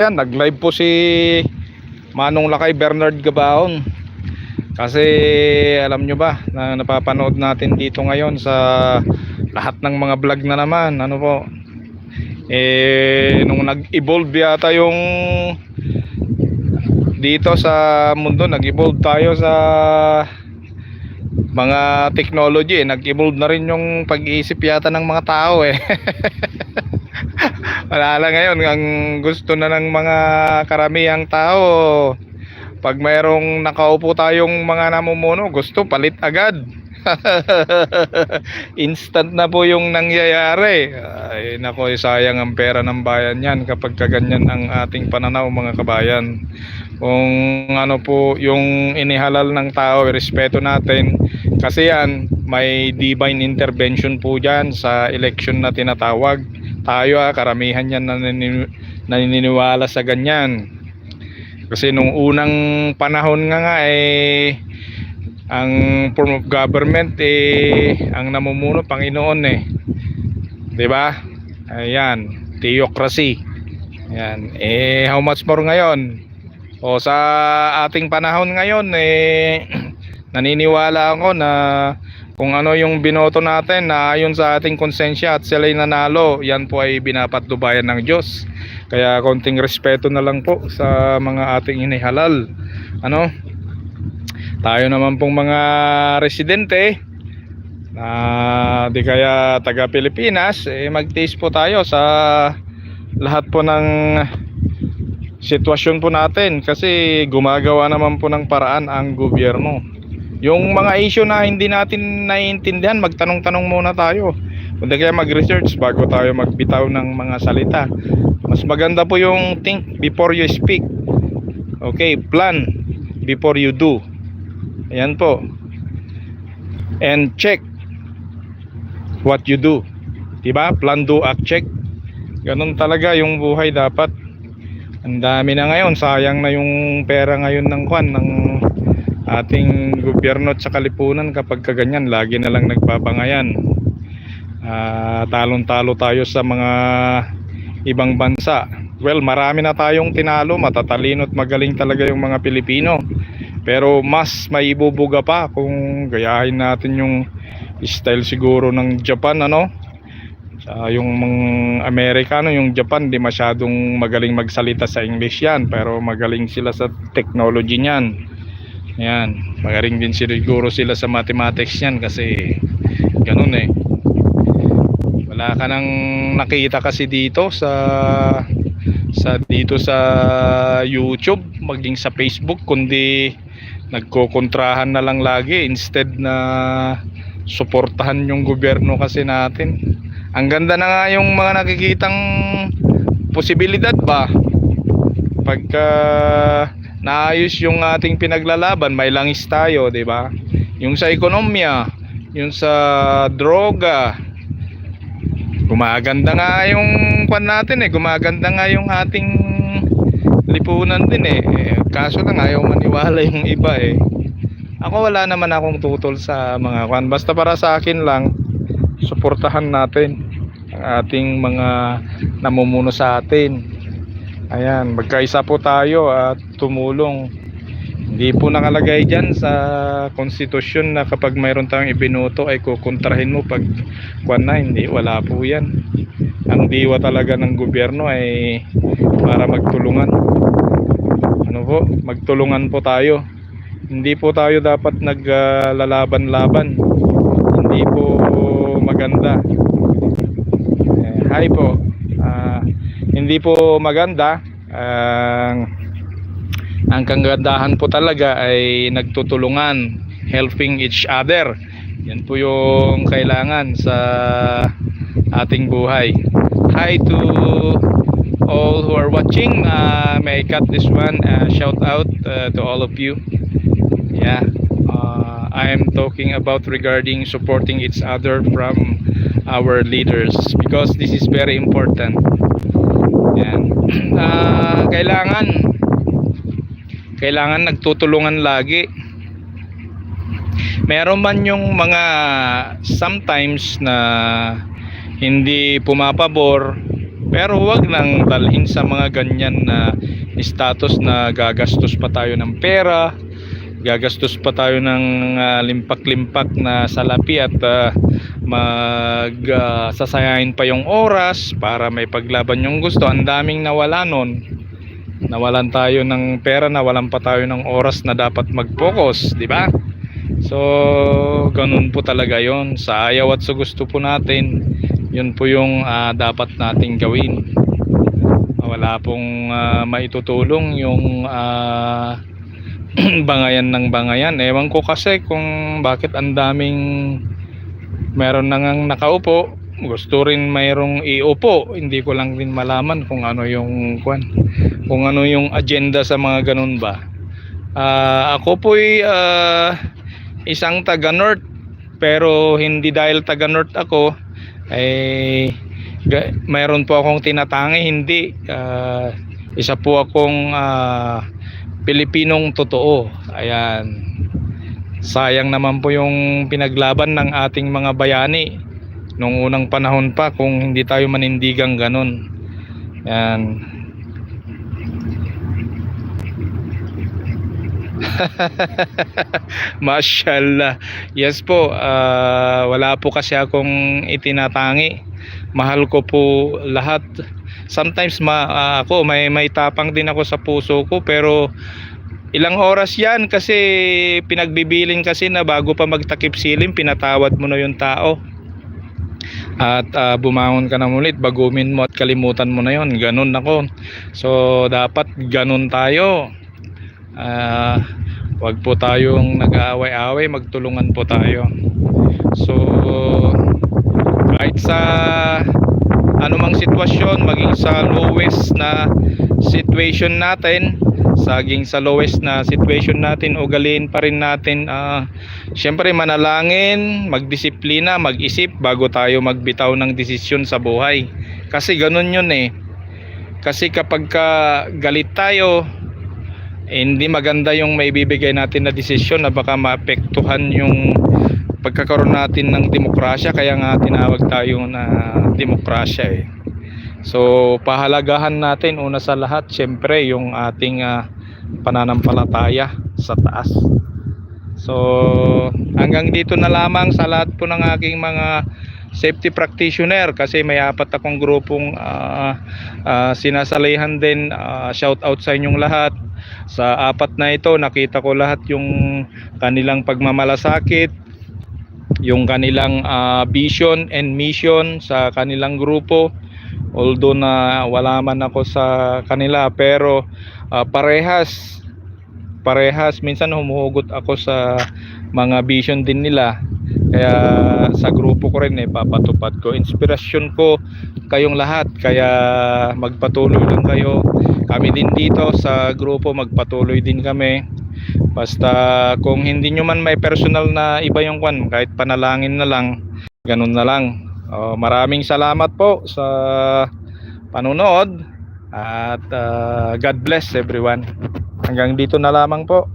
Ayan, nag-live po si Manong Lakay Bernard Gabaon. Kasi alam nyo ba na napapanood natin dito ngayon sa lahat ng mga vlog na naman, ano po, nung nag-evolve yata yung dito sa mundo, nag-evolve tayo sa mga technology, nag-evolve na rin yung pag-iisip yata ng mga tao Wala lang ngayon, ang gusto na ng mga karamihang tao, pag mayroong nakaupo tayong mga namumuno, gusto palit agad. Instant na po yung nangyayari. Ay nako, sayang ang pera ng bayan yan kapag kaganyan ang ating pananaw, mga kabayan. Kung ano po yung inihalal ng tao, respeto natin. Kasi yan, may divine intervention po dyan sa election na tinatawag. Tayo karamihan yan naniniwala sa ganyan. Kasi nung unang panahon nga ang form of government ang namumuno Panginoon 'di ba? Ayan, theocracy. Ayan, how much more ngayon? O sa ating panahon ngayon naniniwala ako na kung ano yung binoto natin na ayon sa ating konsensya at sila'y nanalo, yan po ay binapatnubayan ng Diyos. Kaya konting respeto na lang po sa mga ating inihalal. Ano? Tayo naman pong mga residente na di kaya taga Pilipinas, magtiis po tayo sa lahat po ng sitwasyon po natin kasi gumagawa naman po ng paraan ang gobyerno. Yung mga issue na hindi natin naiintindihan, magtanong-tanong muna tayo. Kundi kaya mag-research bago tayo magbitaw ng mga salita. Mas maganda po yung think before you speak. Okay, plan before you do. Ayan po. And check what you do. Diba? Plan, do, act, check. Ganun talaga yung buhay dapat. Ang dami na ngayon, sayang na yung pera ngayon ng ating gobyerno at sa kalipunan kapag kaganyan, lagi na lang nagbabangayan. Talon-talo tayo sa mga ibang bansa. Well, marami na tayong tinalo, matatalino at magaling talaga yung mga Pilipino. Pero mas maibubuga pa kung gayahin natin yung style siguro ng Japan, ano? Yung mga Amerikano, yung Japan, di masyadong magaling magsalita sa English yan, pero magaling sila sa technology niyan. Yan, magaling din siguro sila sa mathematics yan kasi ganun wala ka nang nakita kasi dito sa YouTube maging sa Facebook, kundi nagkokontrahan na lang lagi instead na suportahan yung gobyerno kasi natin. Ang ganda na nga yung mga nakikitang posibilidad ba pagka naayos yung ating pinaglalaban, may langis tayo, 'di ba? Yung sa ekonomiya, yung sa droga, gumaganda nga yung kwan natin gumaganda nga yung ating lipunan din kaso lang ayaw maniwala yung iba Ako wala naman akong tutol sa mga kwan, basta para sa akin lang suportahan natin ang ating mga namumuno sa atin. Ayan, magkaisa po tayo at tumulong. Hindi po nakalagay dyan sa konstitusyon na kapag mayroon tayong ibinuto ay kukontrahin mo pag kwan na, hindi, wala po yan. Ang diwa talaga ng gobyerno ay para magtulungan. Ano po, magtulungan po tayo. Hindi po tayo dapat naglalaban-laban. Hindi po maganda. Hi po. Hindi po maganda. Ang kagandahan po talaga ay nagtutulungan, helping each other. Yan po yung kailangan sa ating buhay. Hi to all who are watching. May I cut this one, shout out to all of you. Yeah, I am talking about regarding supporting each other from our leaders because this is very important. Yan. Kailangan nagtutulungan lagi. Meron man yung mga sometimes na hindi pumapabor Pero huwag nang dalhin sa mga ganyan na status na gagastos pa tayo ng pera, gagastos pa tayo ng limpak-limpak na salapi at sasayahin pa yung oras para may paglaban yung gusto. Ang daming nawala nun. Nawalan tayo ng pera, nawalan pa tayo ng oras na dapat mag-focus, di ba? So, ganun po talaga yon. Sa ayaw at sa gusto po natin, yun po yung dapat nating gawin. Wala pong maitutulong yung bangayan ng bangayan. Ewan ko kasi kung bakit ang daming meron nang nakaupo, gusto rin mayroong iupo. Hindi ko lang din malaman kung ano yung kung ano yung agenda sa mga ganun ba. Ako po'y isang taga North, pero hindi dahil taga North ako ay mayroon po akong tinatangi. Hindi, isa po akong Pilipinong totoo. Ayan, sayang naman po yung pinaglaban ng ating mga bayani nung unang panahon pa kung hindi tayo manindigang ganun. Ayan. Mashallah. Yes po, wala po kasi akong itinatangi. Mahal ko po lahat. Sometimes ako may tapang din ako sa puso ko, pero ilang oras yan kasi pinagbibilin kasi na bago pa magtakip silim, pinatawad mo na yung tao. At bumangon ka na ulit, bagumin mo at kalimutan mo na yon. Ganun ako. So dapat ganun tayo. Wag po tayong nag-aaway-away, magtulungan po tayo. So kahit sa anumang sitwasyon, maging sa lowest na situation natin, saging sa lowest na situation natin, ugaliin pa rin natin syempre manalangin, magdisiplina, mag-isip bago tayo magbitaw ng desisyon sa buhay. Kasi ganun yun eh. Kasi kapag galit tayo, hindi maganda yung maibibigay natin na desisyon na baka maapektuhan yung pagkakaroon natin ng demokrasya. Kaya nga tinawag tayo na demokrasya eh. So pahalagahan natin una sa lahat syempre yung ating pananampalataya sa taas. So hanggang dito na lamang sa lahat po ng aking mga safety practitioner, kasi may 4 akong grupong sinasalihan din. Shout out sa inyong lahat. Sa 4 na ito nakita ko lahat yung kanilang pagmamalasakit, yung kanilang vision and mission sa kanilang grupo. Although na wala man ako sa kanila, pero parehas minsan humuhugot ako sa mga vision din nila. Kaya sa grupo ko rin papatupad ko. Inspirasyon ko kayong lahat, kaya magpatuloy lang kayo. Kami din dito sa grupo, magpatuloy din kami. Basta kung hindi nyo man may personal na iba yung kahit panalangin na lang, ganun na lang. Maraming salamat po sa panonood at God bless everyone. Hanggang dito na lamang po.